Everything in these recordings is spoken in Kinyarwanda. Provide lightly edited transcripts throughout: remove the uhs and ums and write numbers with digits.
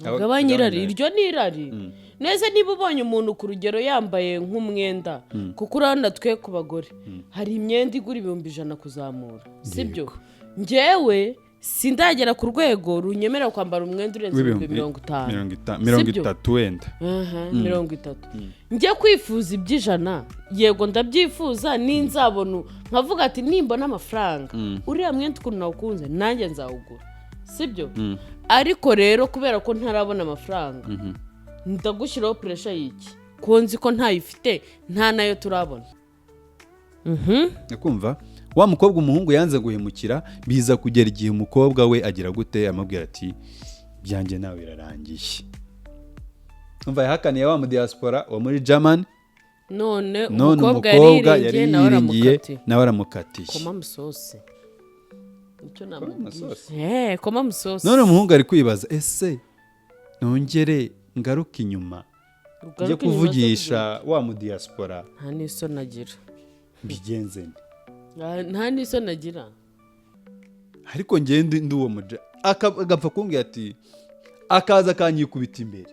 gabanya irari iryo ni irari neza niba ubonye umuntu ku rugero yambaye nk'umwenda kuko urabona twe ku bagore hari imyenda igura 100 kuzamura sibyo njyewe sindagera ku rwego runyemerera kwambara umwenda urenze 50 wenda 30 njye kwifuza iby'ijana yego ndabyifuza ninzabona nkavuga ati nimbona amafaranga uriya mwenda ukuntu nawukunze nanjye nzawugura sibyo ariko rero kubera ko ntarabona amafaranga ndagushyiraho pressure y'iki konzi ko ntayifite nta nayo turabona nakumva wa mukobwa umuhungu yanze guhemukira biza kugera igihe umukobwa we agira gute amubwira ati byanjye nawe birarangiye umva yahakaniye wa mu diaspora wa muri German none umukobwa yari yiringiye nawe aramukatiye koma musose icyo namubwiye koma musose none umuhungu ari kwibaza ese nongere ngaruka inyuma njye kuvugisha wa mu diaspora nta niso nagira bigenze nta niso nagira ariko ngende ndi uwo muja agapfa kumbwira ati akaza kanyikubita imbere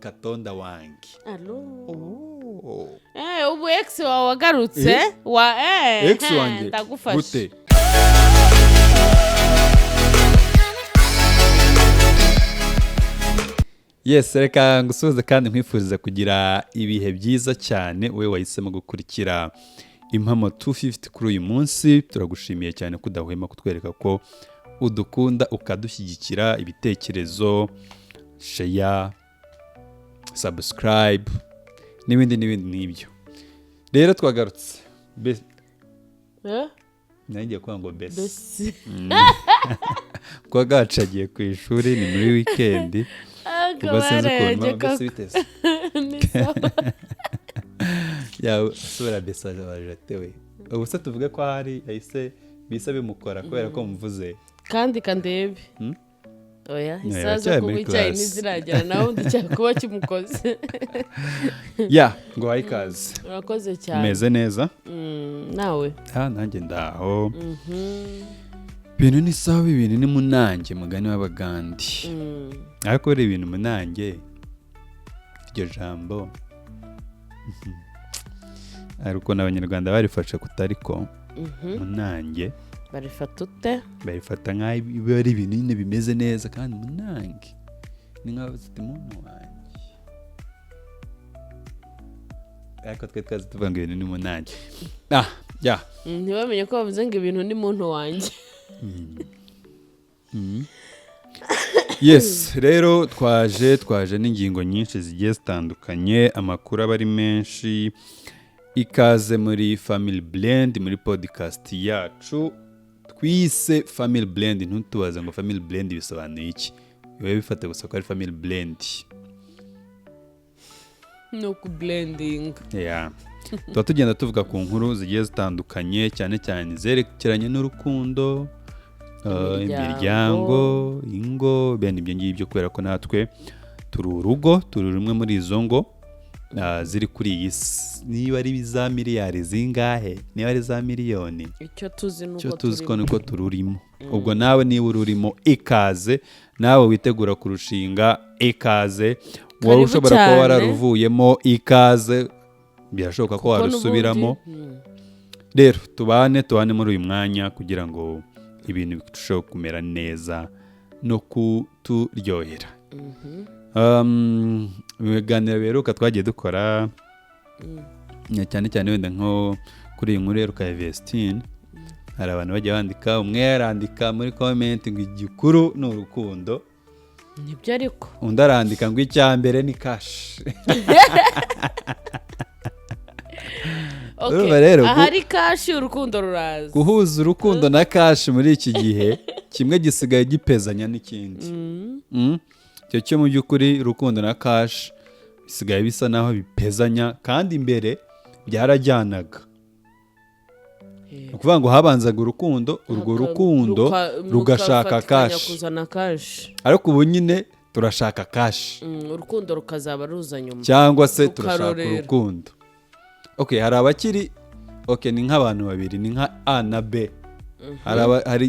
katonda wangi ubu ex wawe wagarutse ex wanjye ndagufashe yes reka ngusubize kandi nkwifuriza kugira ibihe byiza cyane we wahisemo gukurikira Impamo 250 kuri uyu munsi turagushimiye cyane ko udahwema kutwereka ko udukunda ukadushyigikira ibitekerezo share subscribe n'ibindi n'ibyo rero twagarutse nanjye kwa ngo besi kwa gacagiye ku ishuri ni muri weekend ubwo sinzi ukuntu besi biteze yawe sura besa bajatewe ubu se tuvuge ko hari yahise bisa bimukora kubera ko mvuze kandi kandebe oya isaza ko wicaye niziragera naho ndicyakuba kimukoze ngo hayikaze urakoze cyane meze neza nawe nanjye ndaho ibintu ni sawa ibintu ni munange mugani w'abagandi ariko rero ibintu munange iryo jambo ariko n'abanyarwanda barifashe kutariko munange barifata ute barifata nk'aho ari ibintu nyine bimeze neza kandi munange ni nk'aho ziti muntu wanjye ariko twe twazi tuvuga ngo ibintu ni munange ntibamenye ko bavuze ngo ibintu ni muntu wanjye yes rero twaje n'ingingo nyinshi zigiye zitandukanye amakuru aba ari menshi ikaze muri Family Blend muri podcast yacu twise Family Blend ntutubaze ngo Family Blend bisobanuye iki biba bifata gusa ko ari Family Blend no ku blending tuba tugenda tuvuga ku nkuru zigiye zitandukanye cyane cyane zerekeranye n'urukundo imiryango ingo bene ibyo ngibyo kubera ko natwe turi urugo turi rumwe muri izo ngo ziri kuri iyi niba ari za miliyari zingahe niba ari za miliyoni icyo tuzi ko niko tururimo ubwo nawe niba ururimo ikaze nawe witegura kurushinga ikaze wowe ushobora kuba wararuvuyemo ikaze birashoboka ko warusubiramo rero tubane muri uyu mwanya kugira ngo ibintu birusheho kumera neza no kuturyohera ibiganiro biheruka twagiye dukora cyane cyane wenda nko kuri iyi nkuru yeruka ya Vestine hari abantu bajya bandika umwe yarandika muri comment ngo igikuru ni urukundo nibyo ariko undi arandika ngo icya mbere ni cash ahari kashi urukundo ruraza guhuza urukundo na kashi muri iki gihe kimwe gisigaye gipezanya n'ikindi cyo mu by'ukuri urukundo na kashi bisigaye bisa naho bipezanya kandi imbere byarajyanaga ni ukuvuga ngo habanzaga urukundo urwo rukundo rugashaka kashi ariko ubu nyine turashaka kashi urukundo rukazaba ruza nyuma cyangwa se turashaka urukundo hari abakiri ni nk'abantu babiri ni nka A na B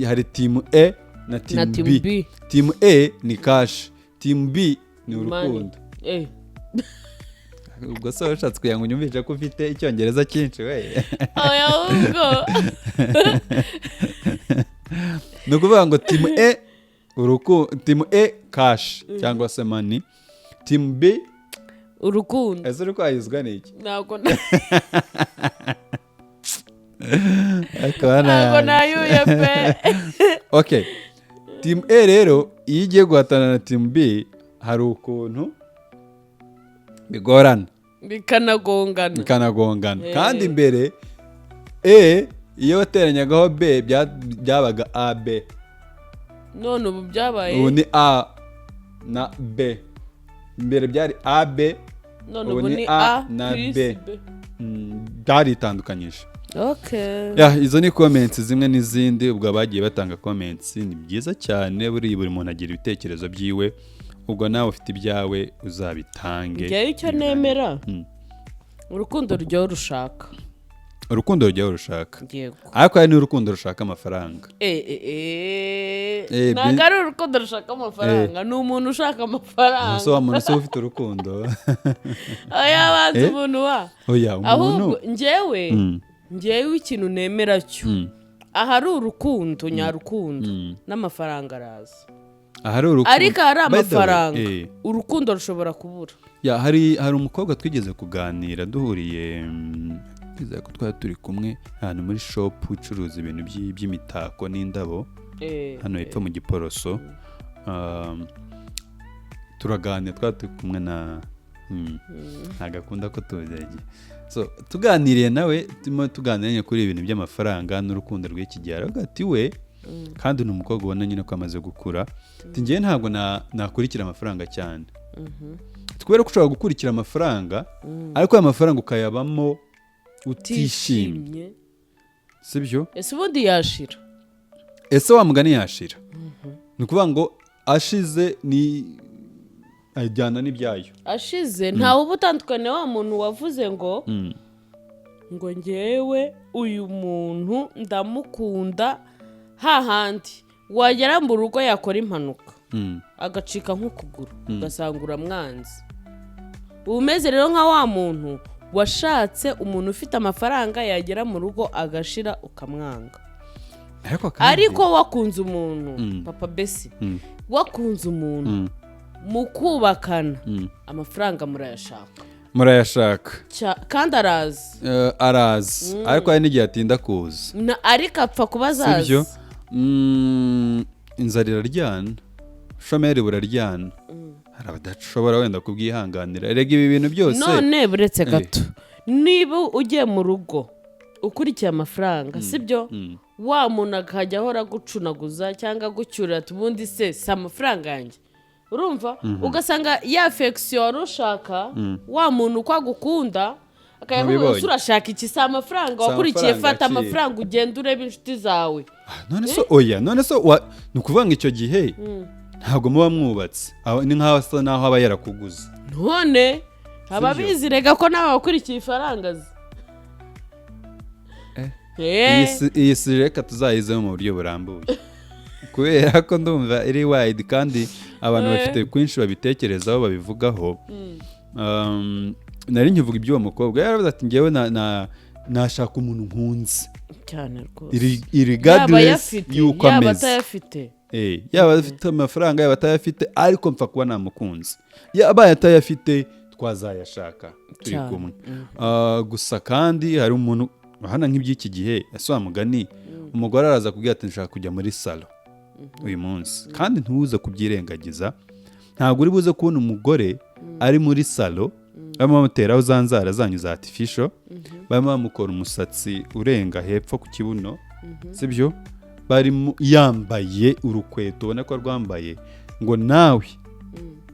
hari timu E na na team team B. B. Team A ni cash, team B ni urukundo. Ubwo se washatse kugira ngo unyumvishe ko ufite icyongereza cyinshi we. Oya ubwo. Ni ukuvuga ngo team A team A cash cyangwa se money, team B urukundo. ese uri kwayizwa n'iki? Ntabwo nayuye pe. Okay, team A rero iyo igiye guhatana na team B hari ukuntu bigorana bikanagongana kandi mbere A iyo wateranyagaho B byabaga AB, none ubu byabaye ubu ni A na B. Mbere byari AB, none ubu ni A na plus B. Byaritandukanyije. Okay. Izo ni comments zimwe n'izindi, ubwo abagiye batanga comments ni byiza cyane, buri muntu agira ibitekerezo byiwe, ubwo nawe ufite ibyawe uzabitange. Njyewe icyo nemera urukundo rujyaho rushaka. Urukundo rujyaho rushaka. Yego. Ariko hari n'urukundo rushaka amafaranga. Ntabwo ari urukundo rushaka amafaranga, ni umuntu ushaka amafaranga. So wa muntu se ufite urukundo. Oya banze umuntu wa. Oya umuntu. Ahubwo njyewe ikintu nemera cyo. Ahari urukundo nyarukundo n'amafaranga araza. Ahari urukundo. Ariko hari amafaranga urukundo rushobora kubura. Hari umukobwa twigeze kuganira duhuriye twizeye ko twari turi kumwe ahantu muri shop icuruza ibintu by'imitako n'indabo hano hepfo mu Giporoso. Turaganira twari turi kumwe na ntagakunda ko tuzege. So tuganiriye nawe turimo tuganiranye kuri ibintu by'amafaranga n'urukundo rw'iki gihe. Ati we kandi ni umukobwa ubona nyine ko amaze gukura. Njyewe ntabwo nakurikira amafaranga cyane. Kubera ko ushobora gukurikira amafaranga ariko aya mafaranga ukayabamo utishimye, sibyo? Ese ubundi yashira? Ese wa mugani yashira? Ni ukuvuga ngo ashize ni ajyana n'ibyayo. Ashize ntawe uba utandukanye wa muntu wavuze ngo njyewe uyu muntu ndamukunda, hahandi wagera mu rugo yakora impanuka agacika nk'ukuguru ugasanga uramwanzi. Umeze rero nka wa muntu washatse umuntu ufite amafaranga, yagera mu rugo agashira ukamwanga. Ariko wakunze umuntu papa Besi, wakunze umuntu mukubakana amafaranga murayashaka kandi arazi ariko hari n'igihe atinda kuza, ariko apfa kuba azazi. Inzara iraryana, ubushomeri buraryana, hari abadashobora wenda kubwihanganira. Erega ibi bintu byose none buretse gato, niba ugiye mu rugo ukurikiye amafaranga sibyo, wa muntu akajya ahora gucunaguza cyangwa gucyurira ubundi se si amafaranga yanjye, urumva? Ugasanga ya affection warushaka wa muntu uko agukunda akayavuga urashaka iki, si amafaranga wakurikiye. Fata amafaranga ugenda ureba inshuti zawe. None so ni ukuvuga ngo icyo gihe ntabwo muba mwubatse, ni nk'aho asa naho aba yarakuguze. None aba bizirega ko nawe wakurikiye ifaranga ze. Iyi si reka tuzayizemo mu buryo burambuye kubera ko ndumva iri wide kandi abantu bafite kwinshi babitekerezaho babivugaho. Nari nkivuga iby'uwo mukobwa yaravuze ati njyewe nashaka umuntu nkunze cyane rwose, regardless y'uko ameze, yaba afite amafaranga yaba atayafite, ariko mpfa kuba namukunze. Yaba atayafite twazayashaka turi kumwe. Gusa kandi hari umuntu hano nk'iby'iki gihe ese wa mugani umugore araza kubwira ati nshaka kujya muri salo uyu munsi, kandi ntubuze kubyirengagiza. Ntabwo uri buze kubona umugore ari muri salo barimo bamuteraho za nzara zanyu za artificial, barimo bamukora umusatsi urenga hepfo ku kibuno, sibyo? Barimo yambaye urukweto ubona ko rwambaye, ngo nawe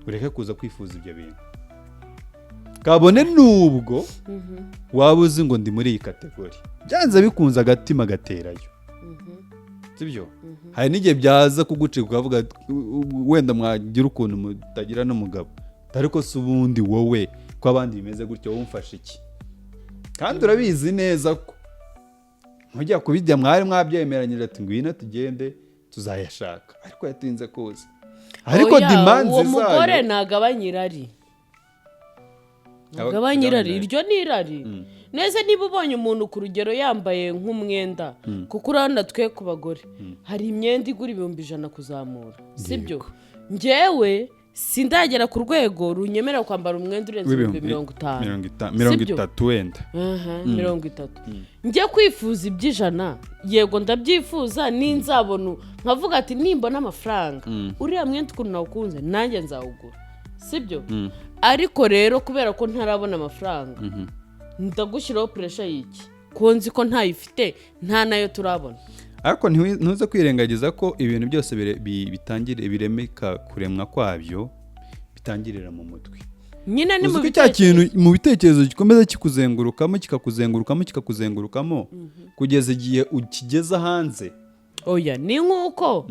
ureke kuza kwifuza ibyo bintu, kabone nubwo waba uzi ngo ndi muri iyi kategori. Byanze bikunze agatima gaterayo, sibyo? Hari n'igihe byaza kugucika ukavuga wenda mwagira ukuntu mutagira n'umugabo, ariko si ubundi wowe ko abandi bimeze gutyo wowe umfashe iki? Kandi urabizi neza ko mujya kubijya mwari mwabyemeranyije ati ngwino tugende tuzayashaka ariko yatinze kuza ariko demand uwo zayo mugore nagabanya irari nagabanya irari iryo ni irari neza niba ubonye umuntu ku rugero yambaye nk'umwenda kuko urabona twe ku bagore hari imyenda igura 100 kuzamura sibyo njyewe sindagera ku rwego runyemerera kwambara umwenda urenze 50 wenda 30 njye kwifuza iby'ijana yego ndabyifuza ninzabona nkavuga ati nimbona amafaranga uriya mwenda ukuntu nawukunze nanjye nzawugura sibyo ariko rero kubera ko ntarabona amafaranga ndagushyiraho pressure y'iki ko nzi ko ntayifite nta nayo turabona ariko ntuze kwirengagiza ko ibintu byose bitangire biremeka kuremwa kwabyo bitangirira mu mutwe nyine ni mu kintu mu bitekerezo gikomeza kikakuzengurukamo kugeza igihe ukigeza hanze oya ni nkuko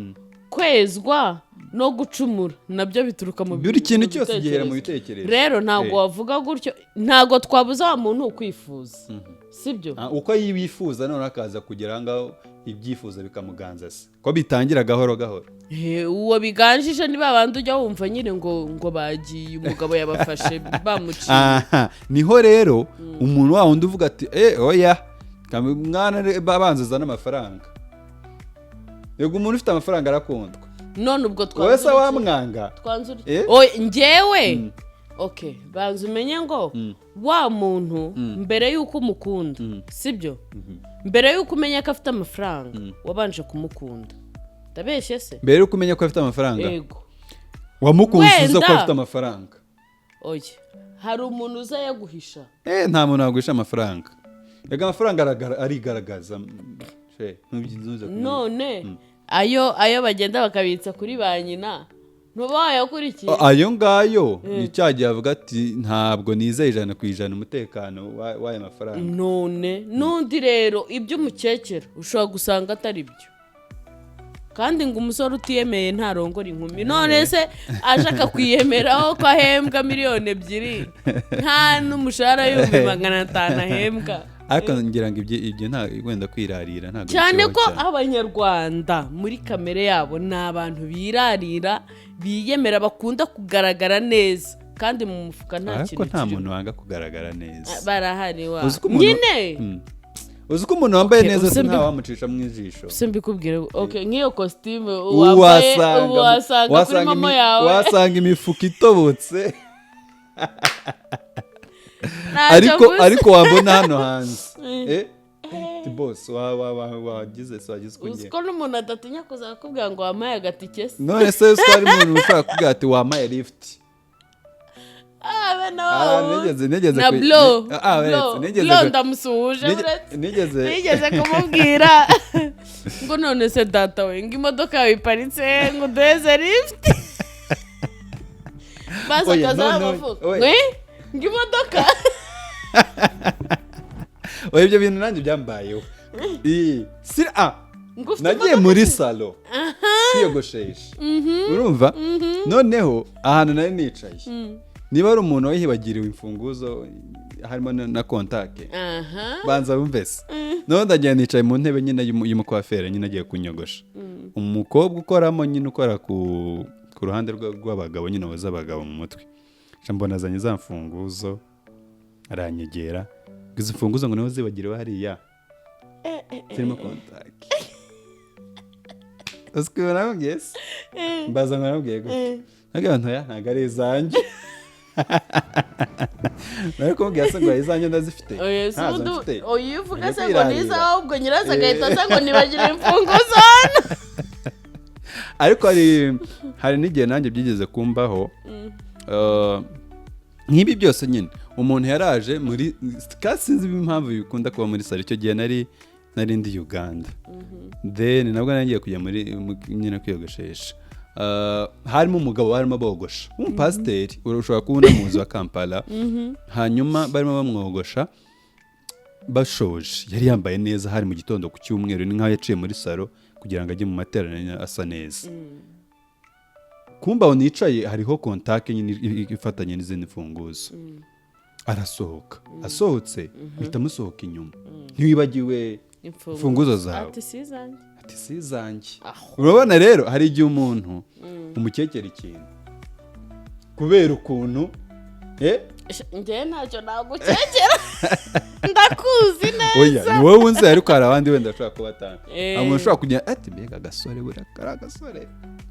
kwezwa no gucumura nabyo bituruka mu buri kintu cyose gihera mu bitekerezo rero ntago wavuga gutyo ntago twabuza wa muntu ukwifuza sibyo uko yibifuza none akaza kugera ngaho ibyifuza bikamuganza se ko bitangira gahoro gahoro uwo biganjije niba abandi ujya wumva nyine ngo bagiye umugabo yabafashe bamuciye niho rero umuntu wa wundi uvuga ati oya mwana babanziza n'amafaranga yego umuntu ufite amafaranga arakundwa none ubwo wese wamwanga njyewe okay banza umenye ngo wa muntu mbere yuko umukunda sibyo mbere yuko umenya ko afite amafaranga wabanje kumukunda ndabeshye se mbere yuko umenya ko afite amafaranga yego wamukunze uza ko afite amafaranga oya hari umuntu uza yaguhisha nta muntu waguhisha amafaranga yego amafaranga arigaragaza none ayo bagenda bakabitsa kuri ba nyina ntubayakurikiye ayo ngayo ni cyagiye avuga ati ntabwo nizeye 100% umutekano w'aya mafaranga none nundi rero ibyo umukekera ushobora gusanga atari byo kandi ngo umusore utiyemeye ntarongora inkumi none se aje akakwiyemeraho ko ahembwa 2,000,000 nta n'umushahara w'500 ahembwa ariko ngira ngo ibyo nta wenda kwirarira ntago cyane ko abanyarwanda muri kamere yabo ni abantu birarira biyemera bakunda kugaragara neza kandi mu mufuka nta kintu ariko nta muntu wanga kugaragara neza barahari wa nyine uzi ko umuntu wambaye neza se nta wamucisha mu ijisho simbikubwira okay nk'iyo costume wambaye wasanga kuri mama yawe wasanga imifuka itobotse ariko wabona hano hanze boss wagize ko ngiye uko n'umuntu adatinya kuza akubwira ngo wamaye agatike se none se twari umuntu ushaka kubwira ati wamaye lift nigeze na blow ndamusuhuje nigeze kumubwira ngo none se data we ngo imodoka yawe iparitse ngo duheze lift basa kaza amafuka ngo imodoka oya ibyo bintu nanjye byambayeho nagiye muri salo kwiyogoshesha urumva noneho ahantu nari nicaye niba ari umuntu wihibagiriwe imfunguzo harimo na kontake banza bumvese none ndagiye nicaye mu ntebe nyine y'umukwafere nyine agiye kunyogosha umukobwa ukoramo nyine ukora ku ruhande rw'abagabo nyine woza abagabo mu mutwe mbona azanye za mfunguzo aranyegera izo mfunguzo ngo niho zibagiriwe hariya zirimo kontake usikubona nababwiye se mbaza ngo nababwiye gute ntabwo ntoya ntabwo ari izanjye nawe kumubwira se ngo izanjye ndazifite ntazo mfite iyo uvuga se ngo niza ahubwo nyirazo agahita asa ngo nibagire imfunguzo hano ariko hari n'igihe nanjye byigeze kumbaho nk'ibi byose nyine umuntu yaraje muri kandi sinzi impamvu bikunda kuba muri salo icyo gihe nari ndi Uganda then nabwo nagiye kujya muri nyine kwiyogoshesha harimo umugabo barimo bogosha umupasiteri ushobora kubona mu nzu wa Kampala hanyuma barimo bamwogosha bashoje yari yambaye neza hari mu gitondo ku cyumweru ni nkaho yaciye muri salo kugira ngo ajye mu materaniro asa neza kumba nicaye hariho kontake nyine ifatanye n'izindi mfunguzo arasohoka asohotse bihita musohoka inyuma ntiwibagiwe imfunguzo zawe ati si zanjye. Urabona rero hari igihe umuntu umukekera ikintu kubera ukuntu njyewe ntacyo nagukekera ndakuzi neza. Oya ni wowe wunze ariko hari abandi wenda ashobora kuba atanga umuntu ushobora kugira ati mbega agasore buriya kari agasore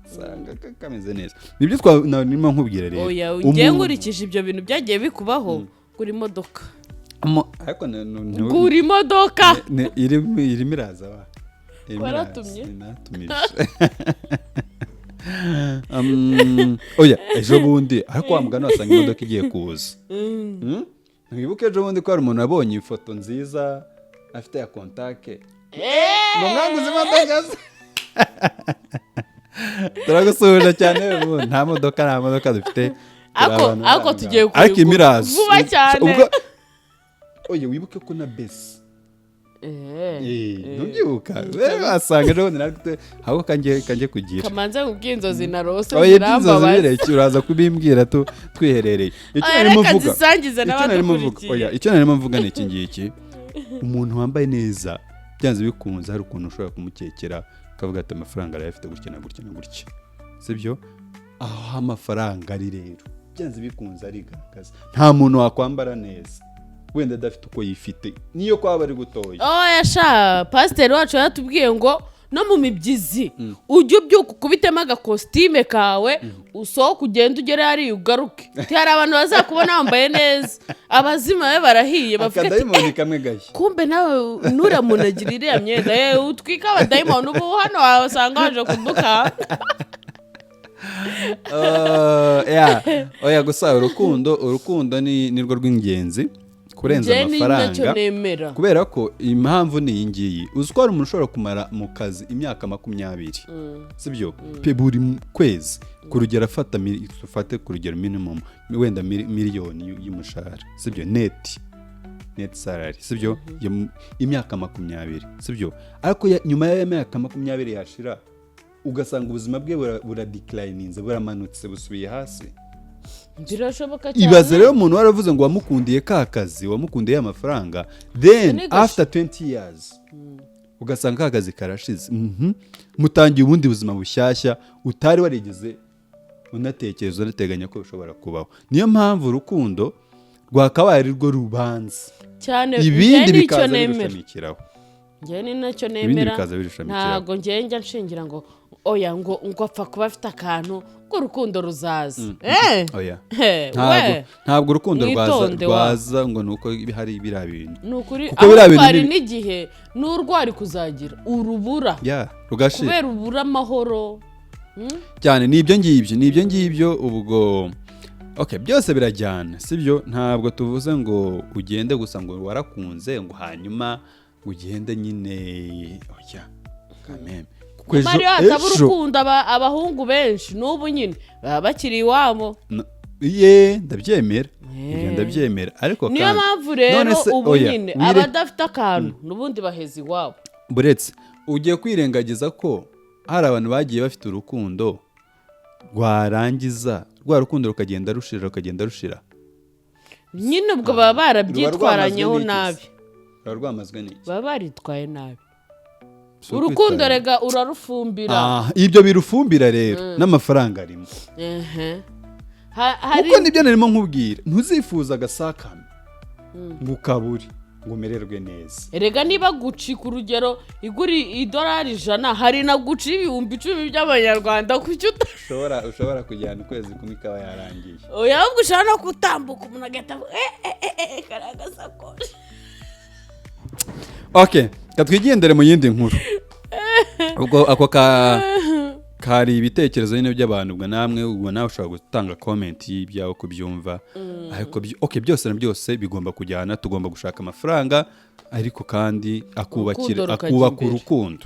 usanga kameze neza. Nibyo twanarimo nkubwira rero. Oya njyewe nkurikije ibyo bintu byagiye bikubaho gura imodoka. Ariko gura imodoka irimo iraza wa waratumye oya ejo bundi ariko wa mugani wasanga imodoka igiye kuza. Ntiwibuke ejo bundi ko hari umuntu wabonye ifoto nziza afite ya kontake ngo mwanguze imodoka ze. Turagusuhuje cyane nta modoka dufite ako tugiye ariko imiraza vuba cyane. Oya wibuke ko na besi ntubyibuka wasanga ejo bundi natwe ahubwo kanjye kugira kamanze nkubwiye inzozi na rose zirambabaza uraza kubimbwira twiherereye. Icyo narimo mvuga ni iki ngiki, umuntu wambaye neza byanze bikunze hari ukuntu ushobora kumukekera ukavuga ati amafaranga arayafite gutya na gutya na gutya, sibyo? Aho amafaranga ari rero byanze bikunze arigaragaza. Nta muntu wakwambara neza wenda adafite uko yifite niyo kwaba ari gutoya. Yasha pasiteri wacu yatubwiye ngo no mu mibyizi ujye ubyuka ukubitemo agakositime kawe usohoke ugenda ugere hariya ugaruke. Hari abantu bazakubona wambaye neza abazima be barahiye bavuga akadayimoni kamwe gahe kumbe nawe nuramunagira iriya myenda utwika abadayimoni ubu hano wasanga waje kuduka. Oya gusa urukundo ni rwo rw'ingenzi kurenza amafaranga, kubera ko impamvu ni iyi ngiyi. Uzi ko hari umuntu ushobora kumara mu kazi imyaka 20, sibyo? Pe buri kwezi ku rugero ufate ku rugero minimum wenda miliyoni y'umushahara, sibyo? Net salary, sibyo? Imyaka 20, sibyo? Ariko nyuma y'imyaka 20 yashira ugasanga ubuzima bwe buradeclininze, buramanutse, busubiye hasi. Birashoboka cyane. Ibaze rero umuntu waravuze ngo wamukundiye ka kazi, wamukundiye amafaranga, then after 20 years ugasanga ka kazi karashize. Mutangiye ubundi buzima bushyashya utari warigeze unatekereza unateganya ko bishobora kubaho. Niyo mpamvu urukundo rwakabaye rwo rubanza cyane, ibindi bikaza birushamikiraho. Njye ni nacyo nemera. Ntago njye njya nshingira ngo oya ngo apfa kuba afite akantu ko rukundo ruzaza. Oya ntabwo urukundo rwaza ngo nuko hari biriya bintu. Nukuri ahubwo hari n'igihe n'urwari kuzagira urubura rugashira kubera ubura amahoro cyane. Nibyo ngibyo ubwo byose birajyana, sibyo? Ntabwo tuvuze ngo ugende gusa ngo warakunze ngo hanyuma ugende nyine kameme. Mariya ataba urukundo abahungu benshi n'ubu nyine baba bakiri iwabo. Ndabyemera ariko niyo mpamvu rero ubu nyine abadafite akantu n'ubundi baheza iwabo. Buretse ugiye kwirengagiza ko hari abantu bagiye bafite urukundo rwarangiza rwa rukundo rukagenda rushira nyine ubwo baba barabyitwaranyeho nabi. Rwamazwe n'iki? Baba baritwaye nabi. Urukundo rega urarufumbira. Ibyo birufumbira rero n'amafaranga arimo. Kuko nibyo narimo nkubwira, ntuzifuza agasakame ngo ukaburi ngo umererwe neza. Erega niba guci ku rugero iguri $100 hari na guci $10,000 by'abanyarwanda kucyo ushobora kujyana ukwezi kumwe kaba yarangiye. Oya ahubwo ushaka no kutambuka umuntu agata karagasa ko. Katwigendere mu yindi nkuru. Ubwo ako kari ibitekerezo nyine by'abantu, ubwo namwe ushobora gutanga comment y'ibyawe kubyumva. Ariko byose na byose bigomba kujyana, tugomba gushaka amafaranga ariko kandi akubaka urukundo,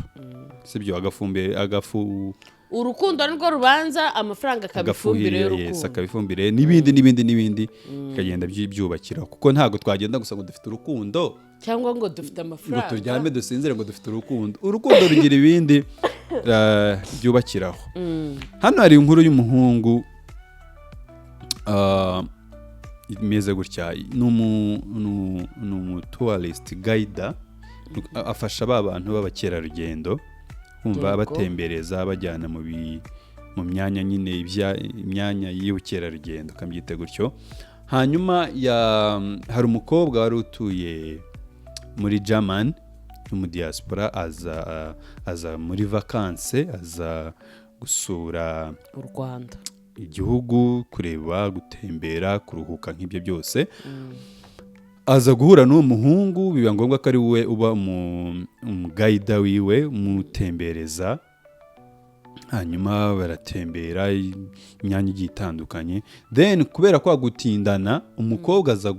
sibyo? Urukundo nirwo rubanza, amafaranga akabifumbire y'urukundo, akabifumbire n'ibindi bikagenda byubakira. Kuko ntago twagenda gusa ngo dufite urukundo cyangwa ngo dufite amafaranga ngo turyame dusinzire ngo dufite urukundo. Urukundo rugira ibindi byubakiraho. Hano hari inkuru y'umuhungu imeze gutya, n'umu tourist guide afasha ba bantu b'abakerarugendo kumva Yego. batembereza bajyana mu myanya nyine imyanya y'ubukerarugendo ukabyita gutyo. Hanyuma hari umukobwa wari utuye muri German mu diaspora aza muri vacances, aza gusura u Rwanda, igihugu, kureba, gutembera, kuruhuka nk'ibyo byose. Aza guhura n'uwo muhungu, biba ngombwa ko ari we uba umugayida wiwe, umutembereza. Hanyuma baratembera imyanya igiye itandukanye. Then kubera kwa gutindana, umukobwa aza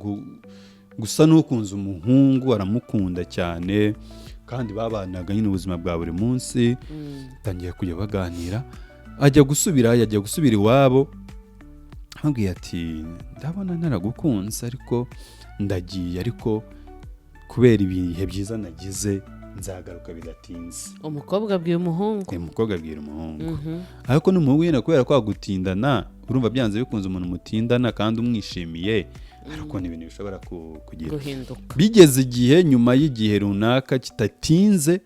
gusa n'ukunze umuhungu, aramukunda cyane kandi babanaga nyine ubuzima bwa buri munsi. Tangiye kujya baganira, ajya gusubira iwabo, ambwiye ati ndabona naragukunze ariko ndagiye, ariko kubera ibihe byiza nagize nzagaruka bidatinze. umukobwa abwiye umuhungu. Umukobwa abwira umuhungu. Ariko n'umuhungu nyine kubera kwa gutindana, urumva byanze bikunze umuntu mutindana kandi umwishimiye, ariko ni ibintu bishobora kugira guhinduka. Bigeze igihe, nyuma y'igihe runaka kitatinze,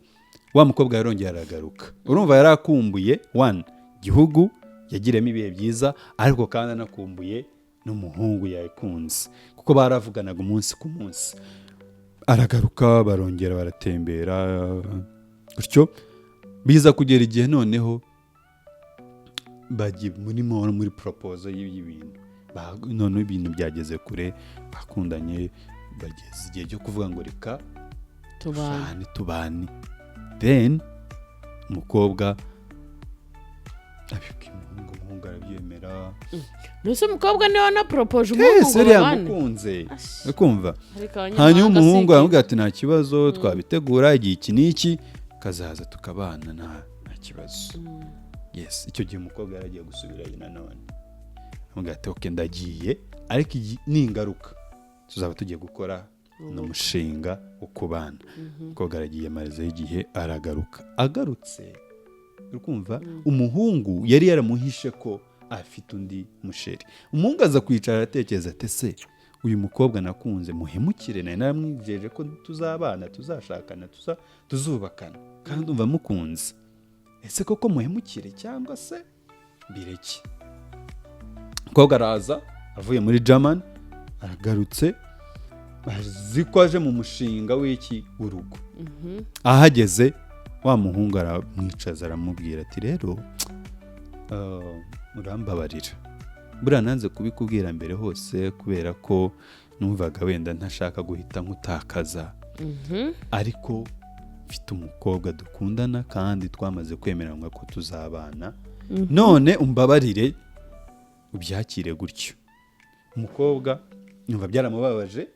wa mukobwa yarongera aragaruka. Urumva yarakumbuye igihugu, yagiremo ibihe byiza, ariko kandi anakumbuye n'umuhungu yakunze, kuko baravuganaga umunsi ku munsi. Aragaruka, barongera baratembera gutyo, biza kugera igihe noneho bagiye muri proposal y'ibintu. None ibintu byageze kure, bakundanye, bageze igihe cyo kuvuga ngo reka tubane. Then umukobwa abibwira umuhungu arabyemera. Nuse umukobwa niwe wanapropose umuhungu ngo babane. Yamukunze. Ukumva? Hanyuma umuhungu aramubwira ati nta kibazo, twabitegura igihe iki n'iki kazaza tukabana nta kibazo. Yes, icyo gihe umukobwa yaragiye gusubirayo nanone. Amubwira ati okay, ndagiye, ariko ni ingaruka tuzaba tugiye gukora n'umushinga wo kubana. Umukobwa aragiye, amazeho igihe, aragaruka. Agarutse, ukumva, umuhungu yari yaramuhishe ko afite undi musheri. Umuhungu aza kwicara aratekereza ati se uyu mukobwa nakunze muhemukire, nari naramwijeje ko tuzabana, tuzashakana, tuzubakana, kandi umva mukunze. Ese koko muhemukire cyangwa se mbireke? Umukobwa araza avuye muri German, aragarutse, azi ko aje mu mushinga w'iki w'urugo. Ahageze, wa muhungu aramwicaza, aramubwira ati rero urambabarira, buriya nanze kubikubwira mbere hose kubera ko numvaga wenda ntashaka guhita nkutakaza, ariko mfite umukobwa dukundana kandi twamaze kwemeranywa ko tuzabana, none umbabarire ubyakire gutyo. Umukobwa nyumva byaramubabaje,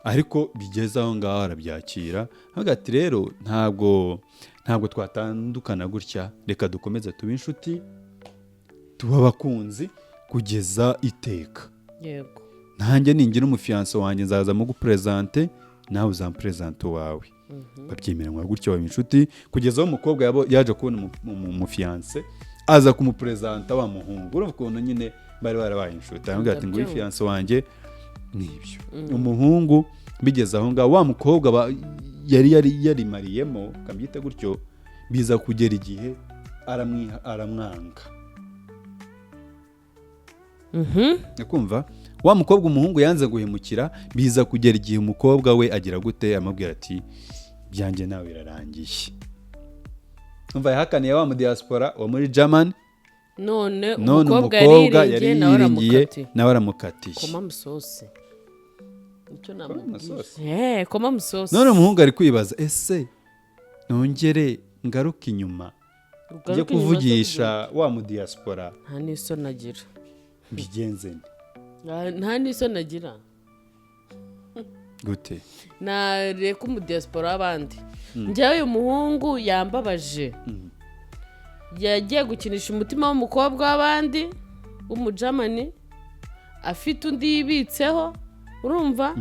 ariko bigeze aho ngaho arabyakira. Hagati rero ntabwo twatandukana gutya, reka dukomeze tuba inshuti, tuba abakunzi kugeza iteka. Yego. Nanjye ningira umufiyanse wanjye nzaza mu gupresente, nawe uzampresente wawe. Babyemeranywa gutyo baba inshuti, kugeza aho umukobwa yaje kubona umufiyanse, aza kumupresenta wa muhungu. Urumva ukuntu nyine bari barabaye inshuti. Aramubwira ati ngo uyu fiyanse wanjye nibyo. Umuhungu bigeze aho ngaho, wa mukobwa yari yarimariyemo, kabyita gutyo, biza kugera igihe aramwanga. Nakumva wa mukobwa umuhungu yanze guhemukira, biza kugera igihe umukobwa we agira gute, amubwira ati byanjye nawe birarangiye. Umva yahakaniye wa mu diaspora wa muri German, none umukobwa yari yiringiye nawe aramukatiye. Koma musose. Koma musose. None umuhungu ari kwibaza, ese nongere ngaruka inyuma njye kuvugisha wa mu diaspora, nta n'iso nagira, bigenze nta n'iso nagira gute? nareka umu diaspora w'abandi. Njyewe uyu muhungu yambabaje, yagiye gukinisha umutima w'umukobwa w'abandi w'umujamani, afite undi yibitseho. Urumva?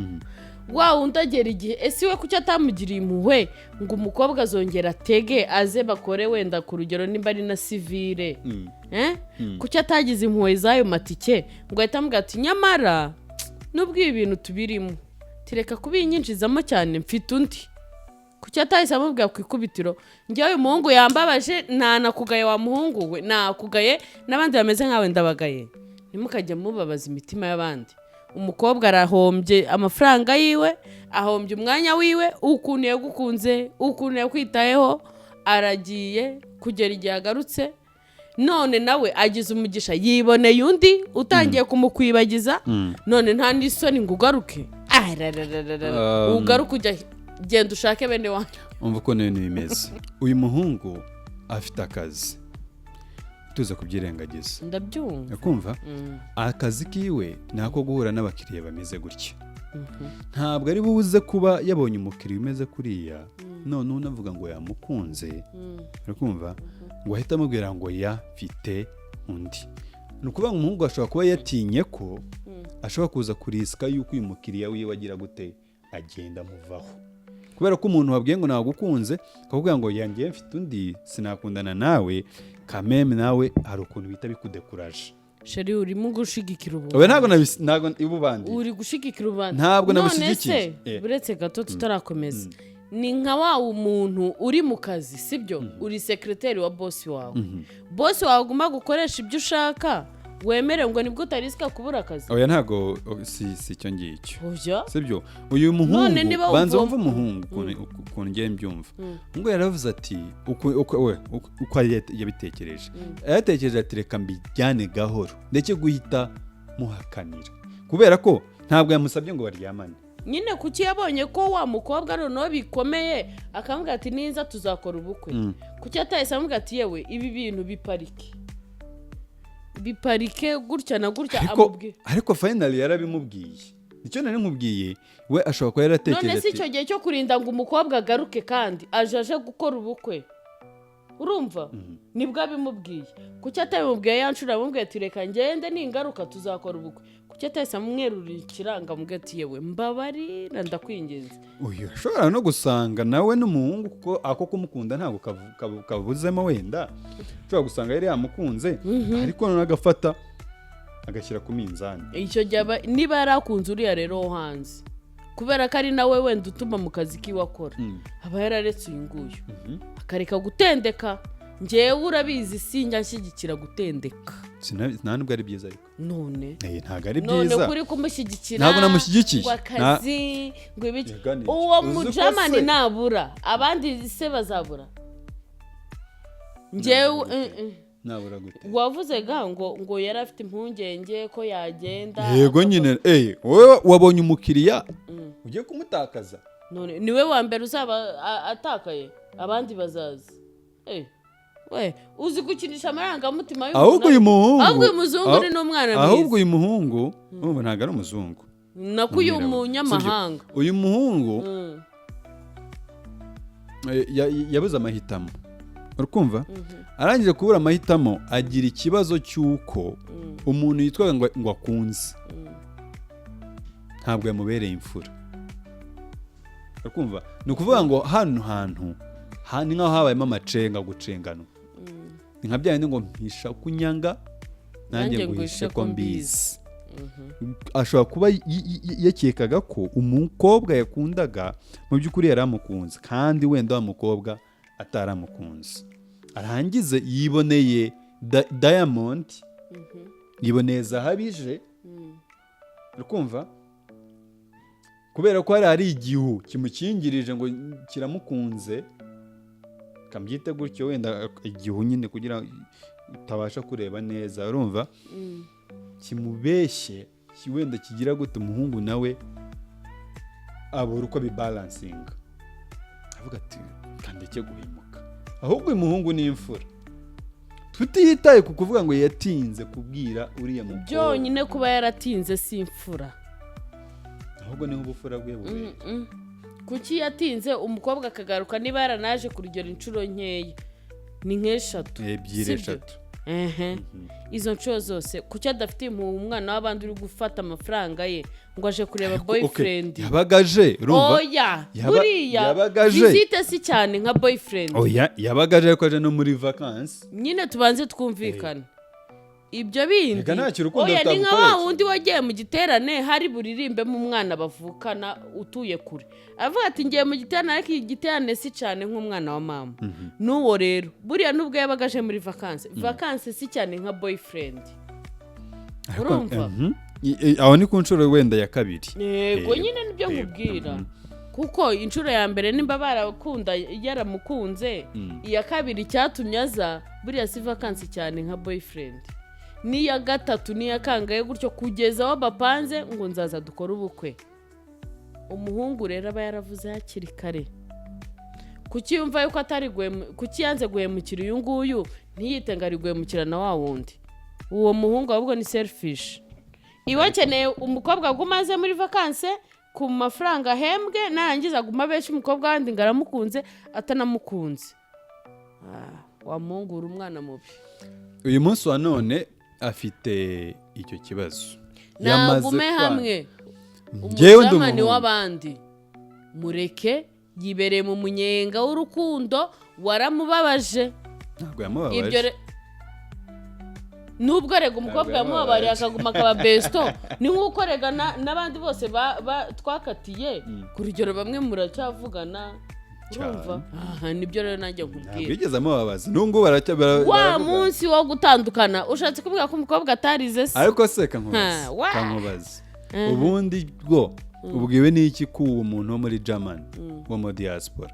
Wa wundi agera igihe, ese we kuki atamugiriye impuhwe ngo umukobwa azongera atege aze bakore wenda ku rugero nimba ari na civile, kuki atagize impuhwe z'ayo matike ngo ahita amubwira ati nyamara nubwo ibi bintu tubirimo tireka kubinyinjizamo cyane, mfite undi kuki atahise amubwira ku ikubitiro njyewe uyu muhungu yambabaje ntanakugaye wa muhungu we nakugaye n'abandi bameze nkawe ndabagaye ntimukajya mubabaza imitima y'abandi umukobwa arahombye amafaranga yiwe ahombye umwanya wiwe ukuntu yagukunze ukuntu yakwitayeho aragiye kugera igihe agarutse none nawe agize umugisha yiboneye undi utangiye kumukwibagiza none nta n'isoni ngo ugaruke ugaruke ujya genda ushake bene wanyu umva uko ibintu bimeze uyu muhungu afite akazi tuze kubyirengagiza ndabyumva kumva akazi kiwe ni ako guhura n'abakiriya bameze gutya ntabwo ari buze kuba yabonye umukiriya umeze kuriya none unavuga ngo yamukunze urakumva ngo ahita amubwira ngo yafite undi ni ukuvuga ngo umuhungu ashobora kuba yatinye ko ashobora kuza kurisika yuko uyu mukiriya wiwe agira gute agenda amuvaho kubera ko umuntu wabwiye ngo nagukunze akakubwira ngo yangiye mfite undi sinakundana nawe kameme nawe hari ukuntu bita bikudekuraje sheri urimo gushigikira ubu ntabwo ibubandi uri gushigikira ubandi ntabwo nabishyigikiye none se buretse gato tutarakomeza ni nka wa umuntu uri mu kazi sibyo uri sekreteri wa bosi wawe bosi wawe agomba gukoresha ibyo ushaka wemerewe ngo nibwo utarisika kubura akazi oya ntago si icyo ngicyo sibyo uyu None muhungu niba banza wumva- wumva umuhungu ukuntu ngiye mbyumva ngo yaravuze ati uko yabitekereje yatekereje ati reka mbijyane gahoro ndetse guhita muhakanira kubera ko ntabwo yamusabye ngo baryamane nyine kuki yabonye ko wa mukobwa noneho bikomeye akamubwira ati niza tuzakora ubukwe kuki atahise amubwira ati yewe ibi bintu biparike gutya na gutya amubwira ariko finally yarabimubwiye nicyo nari nkubwiye we ashobora kuba yaratekereje none si icyo gihe cyo kurinda ngo umukobwa agaruke kandi aje gukora ubukwe urumva nibwo abimubwiye kuki atabimubwiye yanshura amubwiye ati reka ngende ningaruka tuzakora ubukwe kuki atahise amwerurira ikiranga amubwiye ati yewe mbabarira ndakwinginze uyu ashobora no gusanga nawe n'umuhungu kuko ako kumukunda ntabwo kabuzemo wenda ushobora gusanga yari yamukunze ariko noneho agafata agashyira ku minzani icyo gihe niba yari akunze uriya rero wo hanze kubera ko ari nawe wenda utuma mu kazi kiwe akora aba yararetse uyu nguyu akareka gutendeka ngewe urabizi sinjya nshyigikira gutendeka nta nubwo ari byiza ariko none ntabwo ari none byiza kuri kumushyigikira ntabwo namushyigikiye ngo akazi ngo ibiki Yaganiriye. uwo Uzi ko mujamani se- nabura abandi se bazabura ngewe nabura gute wavuze ga ngo yari afite impungenge ko yagenda yego nyine wowe wabonye umukiriya ugiye kumutakaza none niwe wa mbere uzaba atakaye abandi bazaza we uzi gukinisha amarangamutima ahubwo uyu muhungu ahubwo uyu muzungu ni n'umwana mwiza ahubwo uyu muhungu ntabwo ari umuzungu nako uyu munyamahanga uyu muhungu yabuze amahitamo urakumva arangije kubura amahitamo agira ikibazo cy'uko umuntu yitwaga ngo akunze ntabwo yamubereye imfura urakumva ni ukuvuga ngo hano hantu ni nk'aho habayemo amacenga gucengano ni nka bya bindi ngo mpisha kunyanga nanjye nguhishe ko mbizi ashobora kuba yakekaga ko umukobwa yakundaga mu by'ukuri yari amukunze kandi wenda wa mukobwa ataramukunze arangize yiboneye Diamond yiboneye zahabije urikumva kubera ko hari igihu kimukingirije ngo kiramukunze kambyite gutyo wenda igihu nyine kugira utabasha kureba neza urumva kimubeshye wenda kigira gute umuhungu nawe abura uko bibalansinga avuga ati kandeke guhemuka ahubwo uyu muhungu ni imfura tutitaye ku kuvuga ngo yatinze kubwira uriya mukobwa byonyine kuba yaratinze si imfura ahubwo niho ubufura bwe bubeye kuki yatinze umukobwa akagaruka niba yaranaje kurugero inshuro nkeya ni nk'eshatu ebyiri eshatu izo nshuro zose kuki adafite umwana w'abandi uri gufata amafaranga ye ngo aje kureba boyfriend yabagaje urumva oya buriya visite si cyane nka boyfriend oya yabagaje ariko aje no muri vacances nyine tubanze twumvikane ibyo bindi Reka nta kirukundo oya ni nka rutagukoretse. wa wundi wagiye mu giterane hari buririmbemo umwana bavukana utuye kure avuga ati ngiye mu giterane ariko iki giterane si cyane nk'umwana wa mama n'uwo rero buriya nubwo yabaga aje muri vakansi si cyane nka boyfriend urumva aho ni ku nshuro wenda ya kabiri yego nyine nibyo nkubwira kuko inshuro ya mbere nimba barakunda yaramukunze iya kabiri cyatumye aza buriya si vakansi cyane nka boyfriend n'iya gatatu n'iya kangaye gutyo kugeza aho bapanze ngo nzaza dukore ubukwe umuhungu rero aba yaravuze hakiri kare kuki yumva yuko kuki yanze guhemukira uyu nguyu ntiyite ngo ari guhemukira na wa wundi uwo muhungu ahubwo ni selfish iwe akeneye umukobwa agumaze muri vakanse ku mafaranga ahembwe narangiza aguma benshi umukobwa wandi ngo aramukunze atanamukunze wa muhungu uri umwana mubi uyu munsi wa none afite icyo kibazo nagume hamwe njyewe ndi umujamani umuhungu w'abandi mureke yibereye mu munyenga w'urukundo waramubabaje ntabwo yamubabaje nubwo rega umukobwa yamubabariye akaguma akaba besto ni nk'uko rega n'abandi bose twakatiye ku rugero bamwe muracyavugana urumva aha nibyo rero nanjye nkubwira ntabwo yigeze amubabaza n'ubwo wa munsi wo gutandukana ushatse kuvuga ko umukobwa atarize se ariko se kankubaza ubundi bwo ubwiwe n'iki ko uwo muntu wo muri Germany wo muri diaspora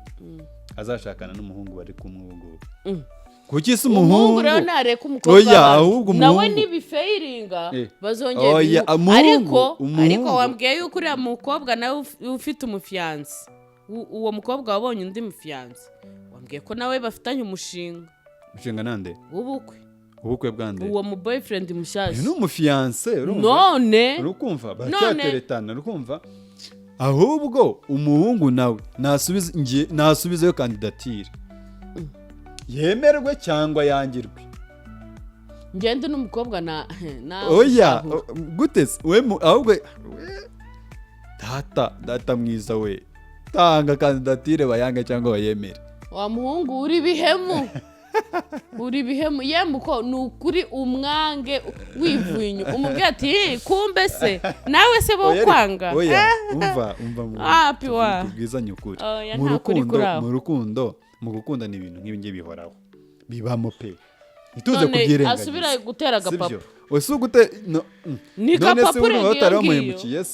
azashakana n'umuhungu bari kumwe ubu ngubu kuki se umuhungu rero nareka umukobwa nawe nibifeiringa bazongera ariko wambwiye yuko uriya mukobwa nawe ufite umufiyansi uwo mukobwa wabonye undi mufiyansi wambwiye ko nawe bafitanye umushinga nande ubukwe bwande uwo mu boyfriend mushyashya ni umufiyanse none urukumva baracyateretana urukumva ahubwo umuhungu nawe nasubizeyo kandidatire yemerwe cyangwa yangirwe ngende n'umukobwa oya gute ahubwo data mwiza we tanga kandidatire bayange cyangwa bayemere wa muhungu uri bihemu yemuko ni ukuri umwange wivuye inyuma umubwira ati kumbe se nawe se bo kwanga umva tubwizanye ukuri mu rukundo mu gukunda ni ibintu nk'ibi ngibi bihoraho bibamo pe ntituze kubyirengagiza asubira gutera agapapu ni gapapu rero ngiyo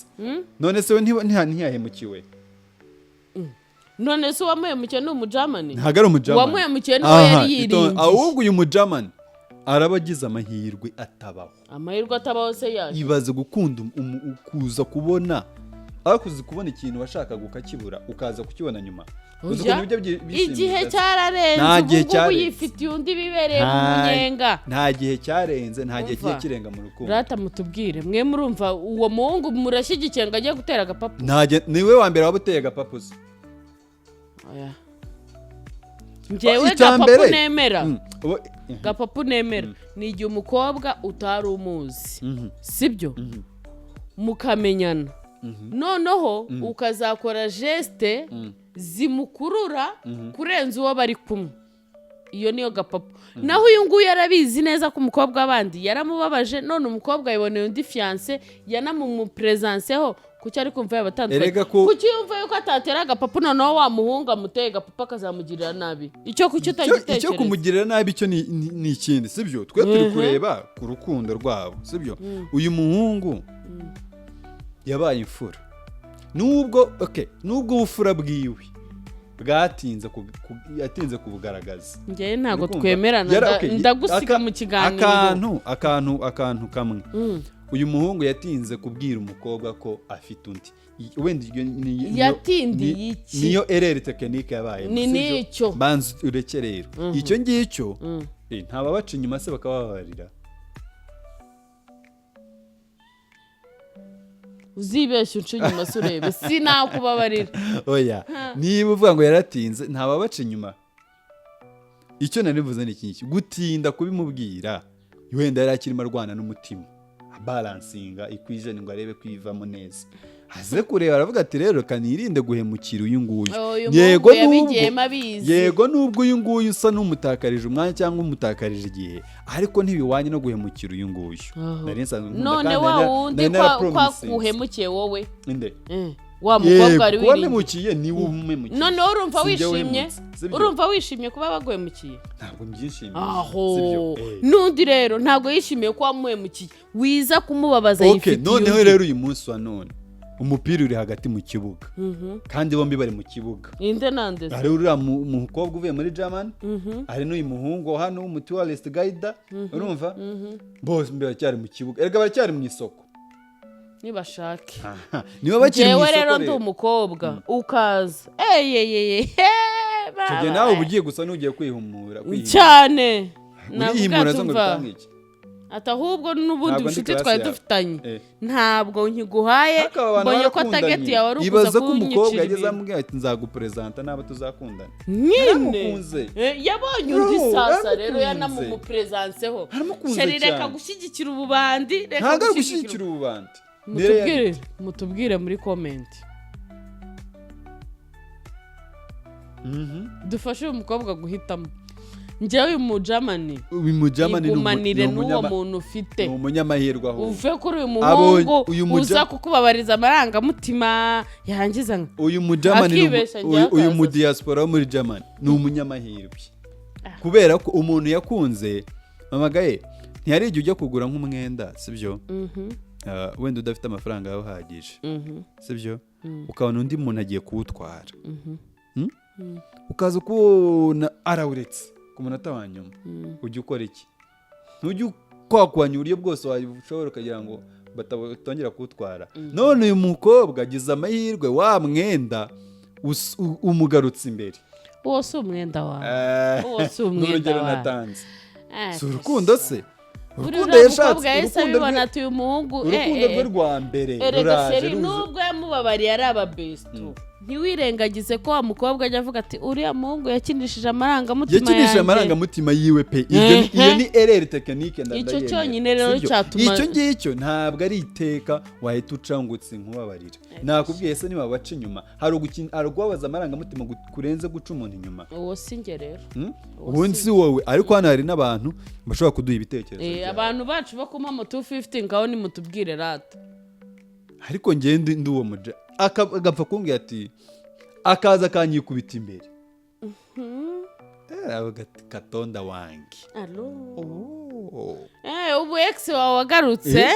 none se we ntiyahemukiwe none se uwamuhemukiye ni umujamani ntabwo ari umujamani uwamuhemukiye niwe yari yiringiye ahubwo uyu mujamani araba agize amahirwe atabaho se yaje ibaze gukunda kuza kubona aho kuzi kubona ikintu washakaga ukakibura ukaza kukibona nyuma igihe cyararenze ubu yifitiye undi bibereye mu munyenga nta gihe cyarenze nta gihe kigiye kirenga mu rukundo rata mutubwire mwe murumva uwo muhungu murashyigikiye ngo ajye gutera agapapu niwe wa mbere waba uteye agapapu se njyewe gapapu nemera ni igihe umukobwa utari umuzi sibyo mukamenyana noneho ukazakora geste zimukurura kurenza uwo bari kumwe iyo niyo gapapu naho uyu nguyu yarabizi neza ko umukobwa w'abandi yaramubabaje none umukobwa yiboneye undi fiyanse yanamumupresanseho kuki ari kumva yabatandukanye kuki yumva yuko atatera agapapu noneho wa muhungu amuteye agapapu akazamugirira nabi icyo kuki utagitekereza icyo kumugirira nabi icyo ni ikindi sibyo twe turi kureba ku rukundo rwabo sibyo uyu muhungu yabaye imfura nubwo ubufura bwiwe bwatinze kubugaragaza njyewe ntabwo twemerana ndagusiga mu kiganiro akantu kamwe uyu muhungu yatinze kubwira umukobwa ko afite undi wenda yatindiye iki niyo ereri tekinike yabaye ni nicyo banza ureke rero icyo ngicyo ntababaca inyuma se bakababarira uzibeshye uca inyuma se urebe sinakubabarira oya niba uvuga ngo yaratinze ntababaca inyuma icyo narivuze ni iki gutinda kubimubwira wenda yari akirimo arwana n'umutima balansinga ikwijana ngo arebe kwivamo neza aze kureba aravuga ati rero kanirinde guhemukira uyu nguyu yego nubwo uyu nguyu usa n'umutakarije umwanya cyangwa umutakarije igihe ariko ntibiwanye no guhemukira uyu nguyu none wa wundi kwa kuhemukiye wowe wa mukobwa ari wiringiye niwe umuhemukiye none urumva wishimye kuba baguhemukiye ntabwo mbyishimiye aho n'undi rero ntabwo yishimiye ko wamuhemukiye wiza kumubabaza yifitiye noneho rero uyu munsi wa none umupira uri hagati mu kibuga kandi bombi bari mu kibuga inde nande hari uriya mukobwa uvuye muri German hari n'uyu muhungu hano w'umutourist guide urumva bose baracyari mu kibuga erega baracyari mu isoko nibashake niba bakiri mu isoko rero ndi umukobwa ukaza tujye nawe ubugiye gusa n'ugiye kwihumura cyane urihimura zo ngo bitange iki ati ahubwo n'ubundi bushuti twari dufitanye ntabwo nkiguhaye mbonye ko tageti yawe ari ukuza kunyicira ibintu umukobwa yageze amubwira ati nzaguperezanta n'abo tuzakundana nyine yabonye undi sasa rero yanamumuperezanseho sheri reka gushyigikira ububandi ntabwo ari gushyigikira ububandi mutubwire muri komenti dufashe uyu mukobwa guhitamo njyewe uyu mujamani igumanire n'uwo muntu ufite ni umunyamahirwe aho uve kuri uyu muhungu uza kukubabariza amarangamutima yarangiza uyu mujamani uyu mudiaspora wo muri Germany ni umunyamahirwe kubera ko umuntu yakunze mamagaye ntiyari igihe ujya kugura nk'umwenda sibyo wenda udafite amafaranga yawe ahagije sibyo ukabona undi muntu agiye kuwutwara ukaza kubona arawuretse ku munota wa nyuma ujya ukora iki ntujya kwakwanya uburyo bwose washobora ukagira ngo batongera kuwutwara none uyu mukobwa agize amahirwe wa mwenda umugarutse imbere uwo si umwenda wawe uwo si umwenda wawe natanze si urukundo se urukundo yashatse urukundo rwe rwa mbere ruraje nubwo yamubabariye ari ababesto ntiwirengagize ko wa mukobwa ajya avuga ati uriya muhungu yakinishije amarangamutima yiwe pe iyo ni ereri tekinike icyo cyonyine rero cyatuma icyo ngicyo ntabwo ari iteka wahita ucangutse inkubabarira nakubwiye se niba baca inyuma hari ukubabaza amarangamutima kurenze guca umuntu inyuma uwo si njye rero ubundi si wowe ariko hano hari n'abantu bashobora kuduha ibitekerezo abantu bacu bo kuma mu 250 ngaho nimutubwire rata ariko ngende ndi uwo muja agapfa kumbwira ati akaza akanyikubita imbere katonda wange ubu ex wawe wagarutse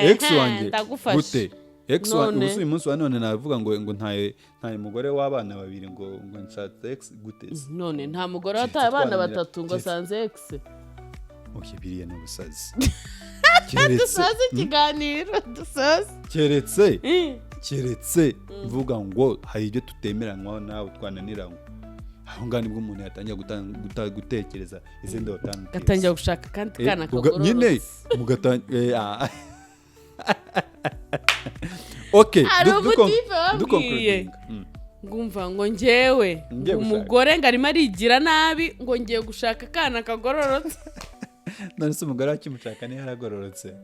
ex wange gute ex wange uyu munsi wa none navuga ngo ntaye mugore w'abana babiri ngo nshatse ex gute none nta mugore wataye abana batatu ngo sanze ex biriya ni ubusazi dusoze ikiganiro keretse mvuga ngo hari ibyo tutemeranywaho nawe twananiranywa aho ngaho nibwo umuntu yatangira gutekereza izindi batandukanye gatangira gushaka kandi kana kagororotse nyine mugatangira okay dukonkuriye ngumva ngo njyewe umugore ngo arimo arigira nabi ngo ngiye gushaka akana kagororotse none se umugore wakimushaka niyo yaragororotse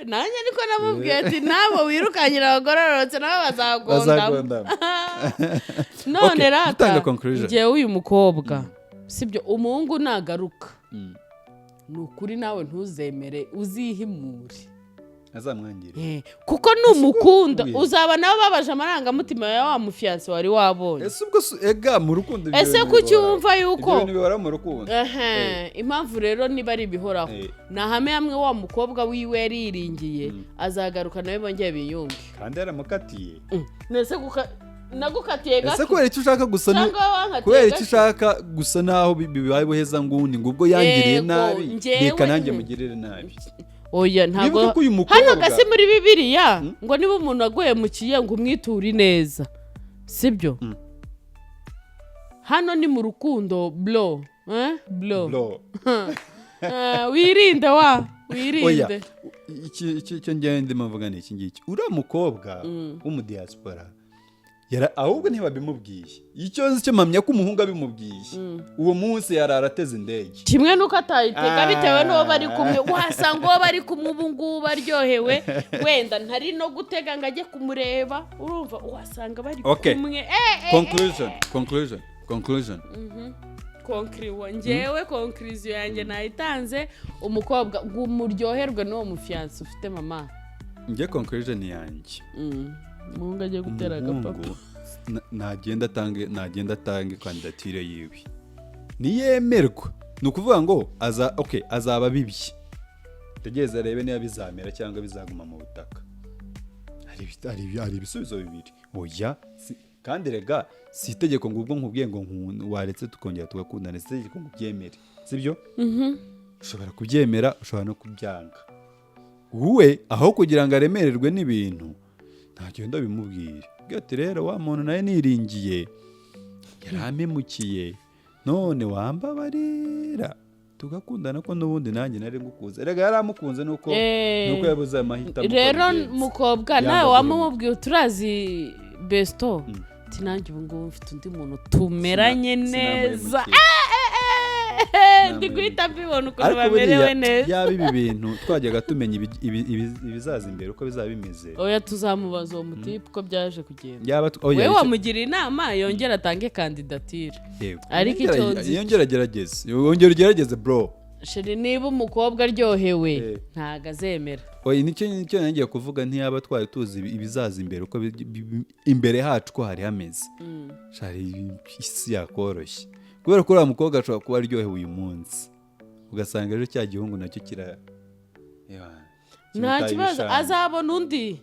nanjye niko namubwiye ati nabo wirukanyira abagororotse nabo bazagondamo none rata njyewe uyu mukobwa sibyo umuhungu nagaruka ni ukuri nawe ntuzemere uzihimure azamwangire kuko numukunda uzaba nabo babaje amarangamutima ya wa mufiyanse wari wabonye ese ubwo ega mu rukundo ese kuki wumva yuko ibintu bihora mu rukundo impamvu rero niba ari ibihoraho nahame hamwe wa mukobwa wiwe yariringiye azagaruka nawe bongeye biyunge kandi yaramukatiye nese nagukatiye gato ese kubera icyo ushaka gusa kubera icyo ushaka gusa naho bibaye buheza ngundi ngo ubwo yangiriye nabi reka nanjye mugirire nabi oya ntabwo hano gasi muri Bibiliya ngo niba umuntu aguhemukiye ngo umwiture neza sibyo hano ni mu rukundo bro wirinde wirinde icyo ngende mvuga ni iki ngiki uriya mukobwa w'umudiaspora ahubwo ntibabimubwiye. Icyo nzi cyo mpamya ko umuhungu abimubwiye uwo munsi yarara ateze indege. Kimwe nuko atayitega bitewe n'uwo bari kumwe, wasanga uwo bari kumwe ubu ngubu baryohewe, wenda ntari no gutega ngo ajye kumureba, urumva wasanga bari kumwe. Conclusion. Njyewe conclusion yanjye nayitanze, umukobwa umuryoherwe n'uwo mufiyanse ufite mama. Njye conclusion yanjye umuhungu ajye gutera agapapa, nagenda atange kandidatire yiwe niyemerwa. Ni ukuvuga ngo azaba bibye, tegereza arebe niba bizamera cyangwa bizaguma mu butaka. Hari ibisubizo bibiri. Oya kandi rega si itegeko ngo ubwo nkubwiye ngo waretse tukongera tugakundana, si itegeko ngo ubyemere, sibyo? Ushobora kubyemera, ushobora no kubyanga. Wowe aho kugira ngo aremererwe n'ibintu ntagenda bimubwire, ati rero wa muntu nawe niringiye yarampemukiye, none wambabarira tugakundana ko n'ubundi nanjye nari ngukuze. Rega yaramukunze nuko yabuze amahitamo. Rero mukobwa nawe wamumubwiye turazi besto, ati nanjye ubu ngubu mfite undi muntu tumeranye neza, ndi guhita mbibona ukuntu bamerewe neza. Yaba ibi bintu twajyaga tumenya ibizaza imbere uko bizaba bimeze. Oya tuzamubaza uwo mutipe uko byaje kugenda, wewe wamugira inama yongera atange kandidatire. Ariko icyo nzi yongera ugerageze bro. Sheri niba umukobwa aryohewe ntago azemera. Oya nicyo nangiye kuvuga, ntiyaba twari tuzi ibizaza imbere uko imbere hacu ko hari hameze. Shari isi yakoroshye kubera ko uriya mukobwa ashobora kuba aryohewe uyu munsi, ugasanga rero cya gihungu nacyo nta kibazo azabona undi.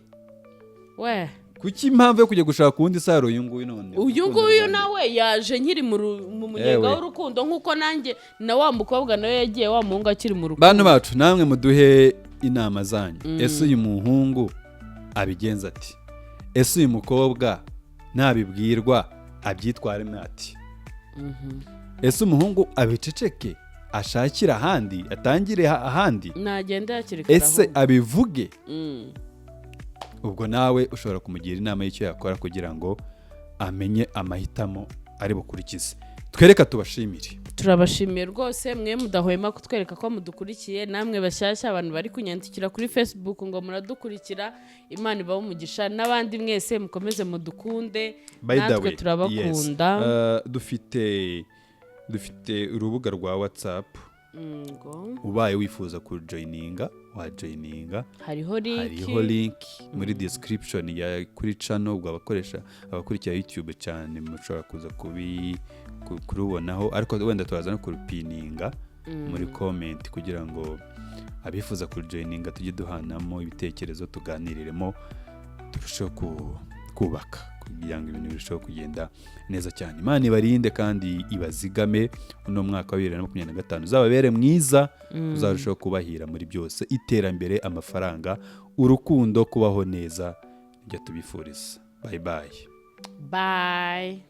We kuki impamvu yo kujya gushaka uwundi saro uyu nguyu none? Uyu nguyu nawe yaje nkiri mu munyenga w'urukundo nk'uko nanjye na wa mukobwa nawe yagiye wa muhungu akiri mu rukundo. Bantu bacu namwe muduhe inama zanyu. Ese uyu muhungu abigenza ati? Ese uyu mukobwa nabibwirwa abyitwaremo ati? Ese umuhungu abiceceke ashakira ahandi, atangire ahandi, nagenda yakirikara? Ese abivuge? Ubwo nawe ushobora kumugira inama y'icyo yakora kugira ngo amenye amahitamo ari bukurikize. Twereka tubashimire. Turabashimiye rwose mwe mudahwema kutwereka ko mudukurikiye, namwe bashyashya abantu bari kunyandikira kuri Facebook ngo muradukurikira, Imana ibahe umugisha, n'abandi mwese mukomeze mudukunde, natwe turabakunda. Dufite urubuga rwa WhatsApp, ubaye wifuza kujoininga wajoininga, hariho link muri description ya kuri channel. Ubwo abakurikira YouTube cyane mushobora kuza kurubonaho, ariko wenda turaza no kurupininga muri comment kugira ngo abifuza kujoininga tujye duhanamo ibitekerezo, tuganiriremo, turusheho kubaka kugira ngo ibintu birusheho kugenda neza cyane. Imana ibarinde kandi ibazigame, uno mwaka wa 2025 uzababere mwiza, uzarushaho kubahira muri byose, iterambere, amafaranga, urukundo, kubaho neza. Njya tubifuriza. Bye bye.